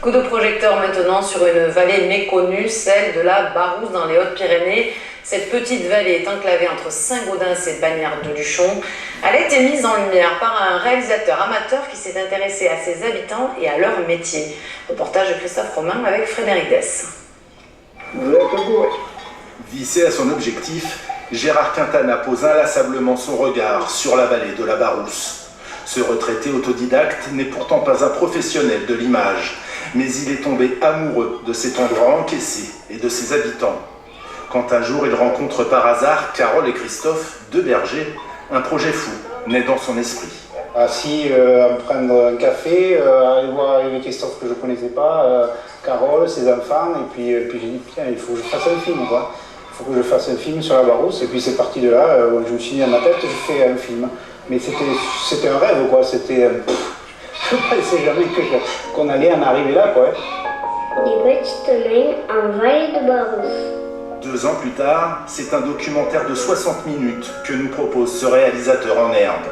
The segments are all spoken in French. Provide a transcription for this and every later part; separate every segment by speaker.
Speaker 1: Coup de projecteur maintenant sur une vallée méconnue, celle de la Barousse dans les Hautes-Pyrénées. Cette petite vallée est enclavée entre Saint-Gaudens et Bagnères-de-Luchon. Elle a été mise en lumière par un réalisateur amateur qui s'est intéressé à ses habitants et à leur métier. Reportage de Christophe Romain avec Frédéric Dess.
Speaker 2: Vissé à son objectif, Gérard Quintana pose inlassablement son regard sur la vallée de la Barousse. Ce retraité autodidacte n'est pourtant pas un professionnel de l'image, mais il est tombé amoureux de cet endroit encaissé et de ses habitants. Quand un jour il rencontre par hasard Carole et Christophe, deux bergers, un projet fou naît dans son esprit.
Speaker 3: Assis à prendre un café, aller voir avec Christophe que je ne connaissais pas, Carole, ses enfants, et puis j'ai dit tiens, il faut que je fasse un film, quoi. Il faut que je fasse un film sur la Barousse, et puis c'est parti de là, je me suis dit dans ma tête, je fais un film. Mais c'était un rêve, quoi, c'était... je ne pensais jamais qu'on allait en arriver là, quoi.
Speaker 4: Des petites mains en vallée de Barousse.
Speaker 2: 2 ans plus tard, c'est un documentaire de 60 minutes que nous propose ce réalisateur en herbe.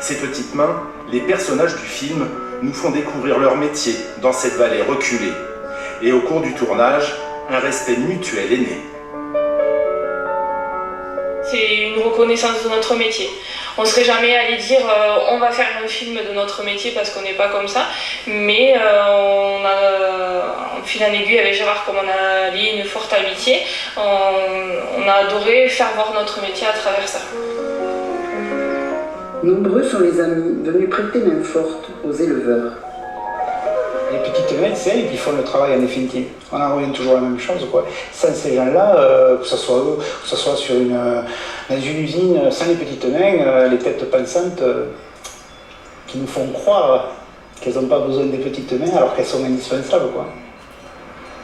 Speaker 2: Ces petites mains, les personnages du film, nous font découvrir leur métier dans cette vallée reculée. Et au cours du tournage, un respect mutuel est né.
Speaker 5: C'est une reconnaissance de notre métier. On ne serait jamais allé dire on va faire un film de notre métier parce qu'on n'est pas comme ça, mais on a, en fil en aiguille avec Gérard, comme on a lié une forte amitié, on a adoré faire voir notre métier à travers ça.
Speaker 6: Nombreux sont les amis venus prêter main forte aux éleveurs.
Speaker 3: Les petites mains, c'est elles qui font le travail en définitive. On en revient toujours à la même chose, quoi. Sans ces gens-là, que ce soit eux, que ce soit dans une usine, sans les petites mains, les têtes pensantes qui nous font croire qu'elles n'ont pas besoin des petites mains alors qu'elles sont indispensables, quoi.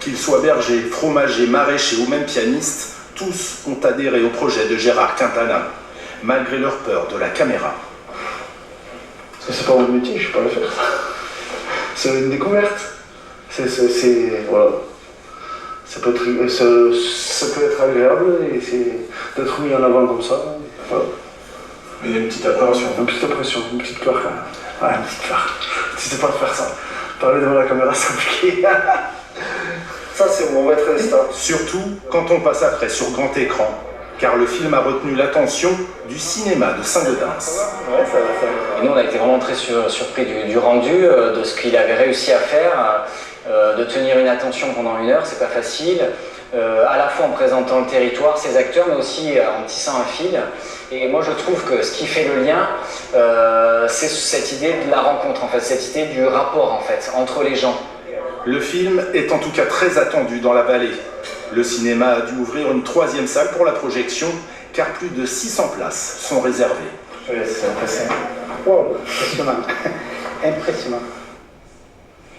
Speaker 2: Qu'ils soient bergers, fromagers, maraîchers ou même pianistes, tous ont adhéré au projet de Gérard Quintana, malgré leur peur de la caméra.
Speaker 3: Parce que c'est pas mon métier, je ne sais pas le faire. C'est une découverte. Voilà. Ça peut être agréable et c'est d'être mis en avant comme ça. Voilà.
Speaker 2: Mais il y a une petite appréhension.
Speaker 3: Une petite appréhension, une petite peur quand même. Ouais, une petite peur. Tu sais pas faire ça. Parler devant la caméra, c'est compliqué. Ça, c'est mon maître d'instinct.
Speaker 2: Surtout quand on passe après sur grand écran, car le film a retenu l'attention du cinéma de Saint-Gaudens.
Speaker 3: Ouais, ça.
Speaker 7: Et nous, on a été vraiment très surpris du rendu, de ce qu'il avait réussi à faire, de tenir une attention pendant 1 heure, c'est pas facile, à la fois en présentant le territoire, ses acteurs, mais aussi en tissant un fil. Et moi, je trouve que ce qui fait le lien, c'est cette idée de la rencontre, en fait, cette idée du rapport, en fait, entre les gens.
Speaker 2: Le film est en tout cas très attendu dans la vallée. Le cinéma a dû ouvrir une 3e salle pour la projection, car plus de 600 places sont réservées.
Speaker 3: C'est impressionnant. Wow, impressionnant. Impressionnant.